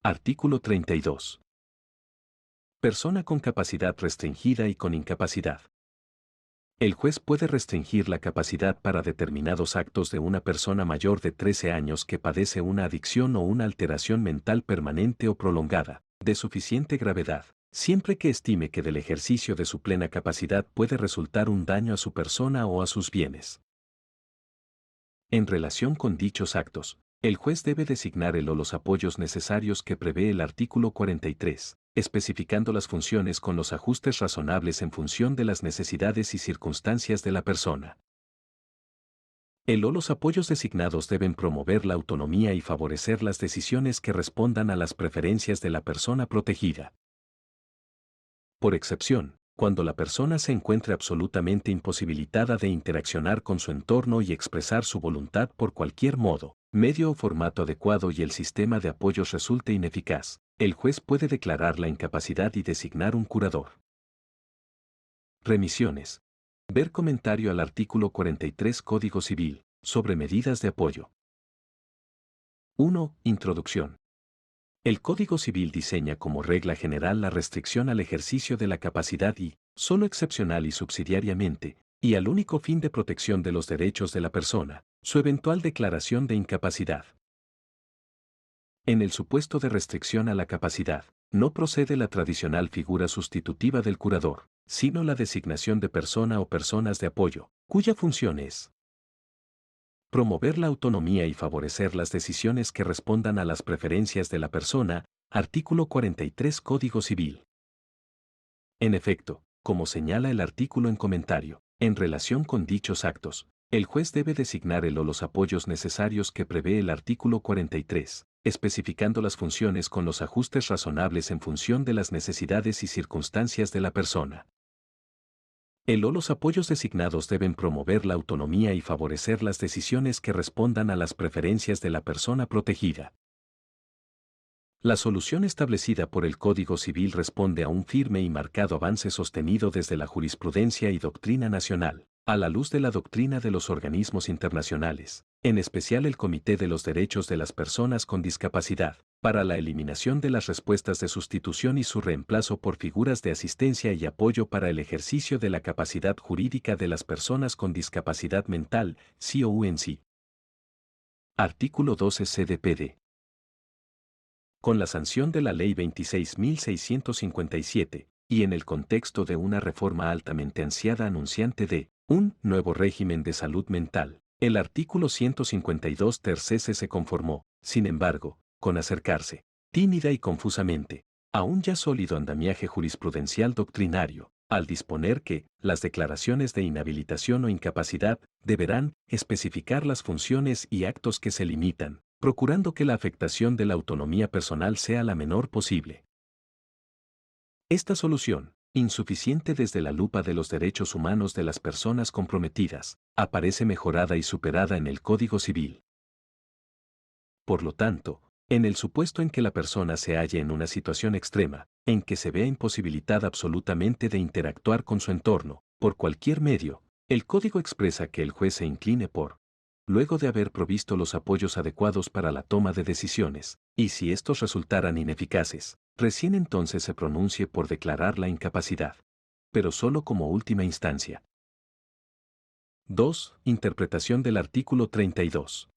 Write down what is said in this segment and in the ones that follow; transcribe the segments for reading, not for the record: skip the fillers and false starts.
Artículo 32. Persona con capacidad restringida y con incapacidad. El juez puede restringir la capacidad para determinados actos de una persona mayor de 13 años que padece una adicción o una alteración mental permanente o prolongada, de suficiente gravedad, siempre que estime que del ejercicio de su plena capacidad puede resultar un daño a su persona o a sus bienes. En relación con dichos actos, el juez debe designar el o los apoyos necesarios que prevé el artículo 43, especificando las funciones con los ajustes razonables en función de las necesidades y circunstancias de la persona. El o los apoyos designados deben promover la autonomía y favorecer las decisiones que respondan a las preferencias de la persona protegida. Por excepción, cuando la persona se encuentre absolutamente imposibilitada de interaccionar con su entorno y expresar su voluntad por cualquier modo, medio o formato adecuado y el sistema de apoyos resulte ineficaz, el juez puede declarar la incapacidad y designar un curador. Remisiones. Ver comentario al artículo 43 Código Civil, sobre medidas de apoyo. 1. Introducción. El Código Civil diseña como regla general la restricción al ejercicio de la capacidad y, solo excepcional y subsidiariamente, y al único fin de protección de los derechos de la persona, su eventual declaración de incapacidad. En el supuesto de restricción a la capacidad, no procede la tradicional figura sustitutiva del curador, sino la designación de persona o personas de apoyo, cuya función es promover la autonomía y favorecer las decisiones que respondan a las preferencias de la persona, artículo 43 Código Civil. En efecto, como señala el artículo en comentario, en relación con dichos actos, el juez debe designar el o los apoyos necesarios que prevé el artículo 43, especificando las funciones con los ajustes razonables en función de las necesidades y circunstancias de la persona. El o los apoyos designados deben promover la autonomía y favorecer las decisiones que respondan a las preferencias de la persona protegida. La solución establecida por el Código Civil responde a un firme y marcado avance sostenido desde la jurisprudencia y doctrina nacional, a la luz de la doctrina de los organismos internacionales, en especial el Comité de los Derechos de las Personas con Discapacidad, para la eliminación de las respuestas de sustitución y su reemplazo por figuras de asistencia y apoyo para el ejercicio de la capacidad jurídica de las personas con discapacidad mental, COUNC. Artículo 12 CDPD. Con la sanción de la Ley 26.657, y en el contexto de una reforma altamente ansiada anunciante de un nuevo régimen de salud mental, el artículo 152 tercese se conformó, sin embargo, con acercarse, tímida y confusamente, a un ya sólido andamiaje jurisprudencial doctrinario, al disponer que las declaraciones de inhabilitación o incapacidad deberán especificar las funciones y actos que se limitan, procurando que la afectación de la autonomía personal sea la menor posible. Esta solución, insuficiente desde la lupa de los derechos humanos de las personas comprometidas, aparece mejorada y superada en el Código Civil. Por lo tanto, en el supuesto en que la persona se halle en una situación extrema, en que se vea imposibilitada absolutamente de interactuar con su entorno, por cualquier medio, el Código expresa que el juez se incline por, luego de haber provisto los apoyos adecuados para la toma de decisiones, y si estos resultaran ineficaces, recién entonces se pronuncie por declarar la incapacidad. Pero solo como última instancia. 2. Interpretación del artículo 32.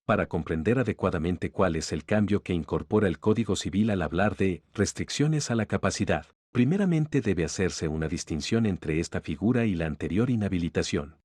Para comprender adecuadamente cuál es el cambio que incorpora el Código Civil al hablar de restricciones a la capacidad, primeramente debe hacerse una distinción entre esta figura y la anterior inhabilitación.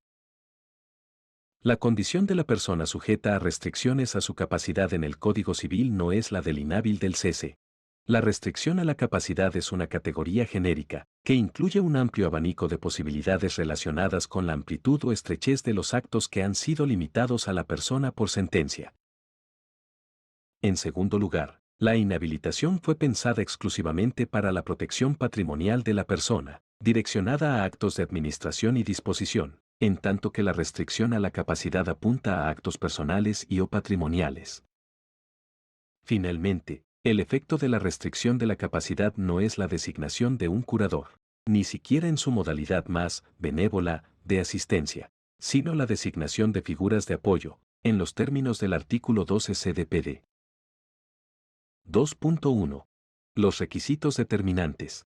La condición de la persona sujeta a restricciones a su capacidad en el Código Civil no es la del inhábil del cese. La restricción a la capacidad es una categoría genérica, que incluye un amplio abanico de posibilidades relacionadas con la amplitud o estrechez de los actos que han sido limitados a la persona por sentencia. En segundo lugar, la inhabilitación fue pensada exclusivamente para la protección patrimonial de la persona, direccionada a actos de administración y disposición, en tanto que la restricción a la capacidad apunta a actos personales y o patrimoniales. Finalmente, el efecto de la restricción de la capacidad no es la designación de un curador, ni siquiera en su modalidad más benévola de asistencia, sino la designación de figuras de apoyo, en los términos del artículo 12 CDPD. 2.1. Los requisitos determinantes.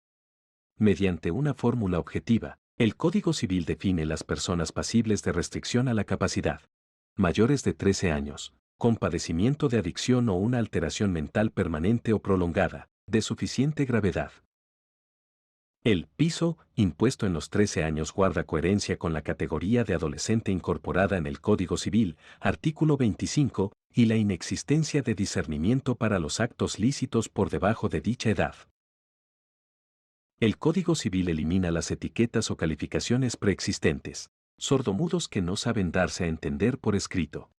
Mediante una fórmula objetiva, el Código Civil define las personas pasibles de restricción a la capacidad. Mayores de 13 años, con padecimiento de adicción o una alteración mental permanente o prolongada, de suficiente gravedad. El piso, impuesto en los 13 años, guarda coherencia con la categoría de adolescente incorporada en el Código Civil, artículo 25, y la inexistencia de discernimiento para los actos lícitos por debajo de dicha edad. El Código Civil elimina las etiquetas o calificaciones preexistentes, sordomudos que no saben darse a entender por escrito,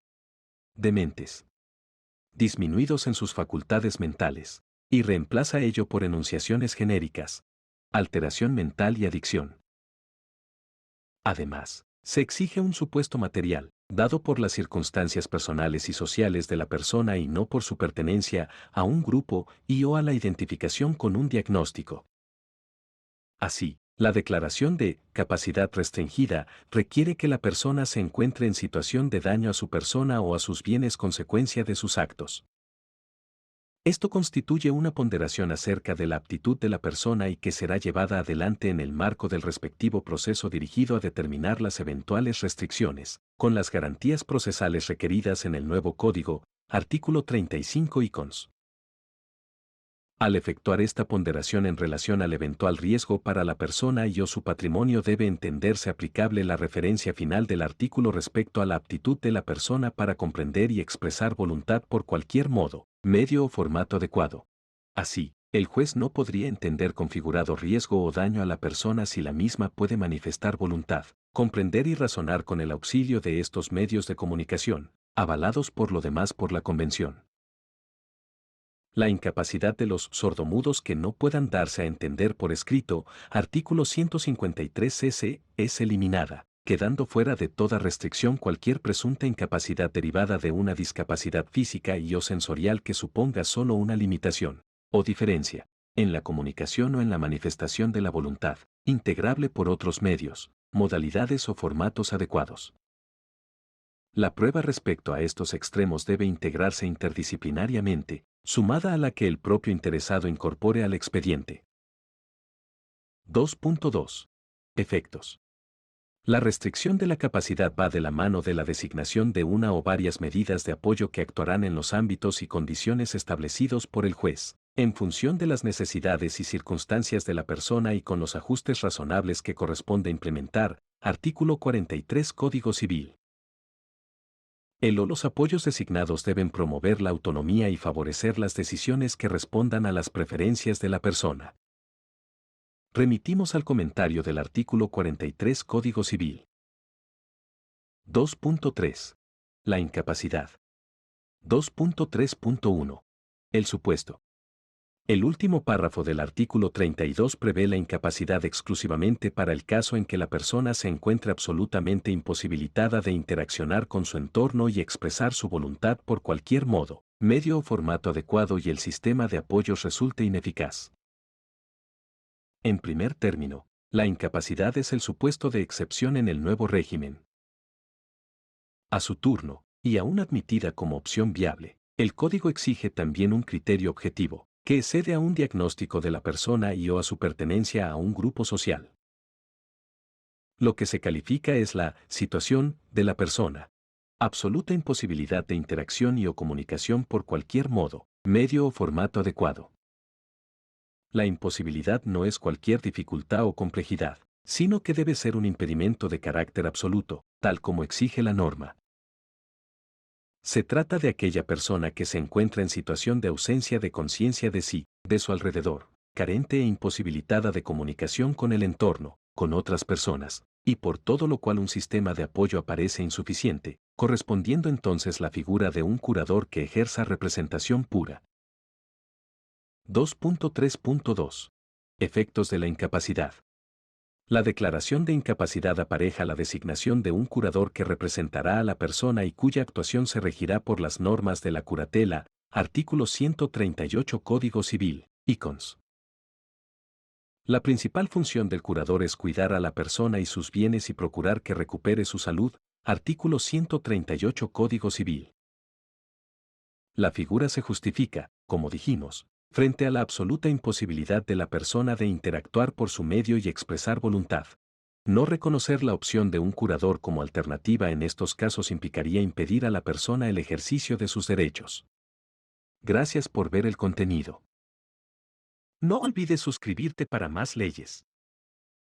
dementes, disminuidos en sus facultades mentales, y reemplaza ello por enunciaciones genéricas, alteración mental y adicción. Además, se exige un supuesto material, dado por las circunstancias personales y sociales de la persona y no por su pertenencia a un grupo y/o a la identificación con un diagnóstico. Así, la declaración de capacidad restringida requiere que la persona se encuentre en situación de daño a su persona o a sus bienes consecuencia de sus actos. Esto constituye una ponderación acerca de la aptitud de la persona y que será llevada adelante en el marco del respectivo proceso dirigido a determinar las eventuales restricciones, con las garantías procesales requeridas en el nuevo Código, artículo 35 y cons. Al efectuar esta ponderación en relación al eventual riesgo para la persona y o su patrimonio debe entenderse aplicable la referencia final del artículo respecto a la aptitud de la persona para comprender y expresar voluntad por cualquier modo, medio o formato adecuado. Así, el juez no podría entender configurado riesgo o daño a la persona si la misma puede manifestar voluntad, comprender y razonar con el auxilio de estos medios de comunicación, avalados por lo demás por la Convención. La incapacidad de los sordomudos que no puedan darse a entender por escrito, artículo 153 cc, es eliminada, quedando fuera de toda restricción cualquier presunta incapacidad derivada de una discapacidad física y o sensorial que suponga solo una limitación, o diferencia, en la comunicación o en la manifestación de la voluntad, integrable por otros medios, modalidades o formatos adecuados. La prueba respecto a estos extremos debe integrarse interdisciplinariamente, sumada a la que el propio interesado incorpore al expediente. 2.2. Efectos. La restricción de la capacidad va de la mano de la designación de una o varias medidas de apoyo que actuarán en los ámbitos y condiciones establecidos por el juez, en función de las necesidades y circunstancias de la persona y con los ajustes razonables que corresponde implementar, artículo 43 Código Civil. Los apoyos designados deben promover la autonomía y favorecer las decisiones que respondan a las preferencias de la persona. Remitimos al comentario del artículo 43 Código Civil. 2.3. La incapacidad. 2.3.1. El supuesto. El último párrafo del artículo 32 prevé la incapacidad exclusivamente para el caso en que la persona se encuentre absolutamente imposibilitada de interaccionar con su entorno y expresar su voluntad por cualquier modo, medio o formato adecuado y el sistema de apoyos resulte ineficaz. En primer término, la incapacidad es el supuesto de excepción en el nuevo régimen. A su turno, y aún admitida como opción viable, el Código exige también un criterio objetivo, que excede a un diagnóstico de la persona y o a su pertenencia a un grupo social. Lo que se califica es la situación de la persona. Absoluta imposibilidad de interacción y o comunicación por cualquier modo, medio o formato adecuado. La imposibilidad no es cualquier dificultad o complejidad, sino que debe ser un impedimento de carácter absoluto, tal como exige la norma. Se trata de aquella persona que se encuentra en situación de ausencia de conciencia de sí, de su alrededor, carente e imposibilitada de comunicación con el entorno, con otras personas, y por todo lo cual un sistema de apoyo aparece insuficiente, correspondiendo entonces la figura de un curador que ejerza representación pura. 2.3.2. Efectos de la incapacidad. La declaración de incapacidad apareja la designación de un curador que representará a la persona y cuya actuación se regirá por las normas de la curatela, artículo 138 Código Civil, y cons. La principal función del curador es cuidar a la persona y sus bienes y procurar que recupere su salud, artículo 138 Código Civil. La figura se justifica, como dijimos, frente a la absoluta imposibilidad de la persona de interactuar por su medio y expresar voluntad. No reconocer la opción de un curador como alternativa en estos casos implicaría impedir a la persona el ejercicio de sus derechos. Gracias por ver el contenido. No olvides suscribirte para más leyes.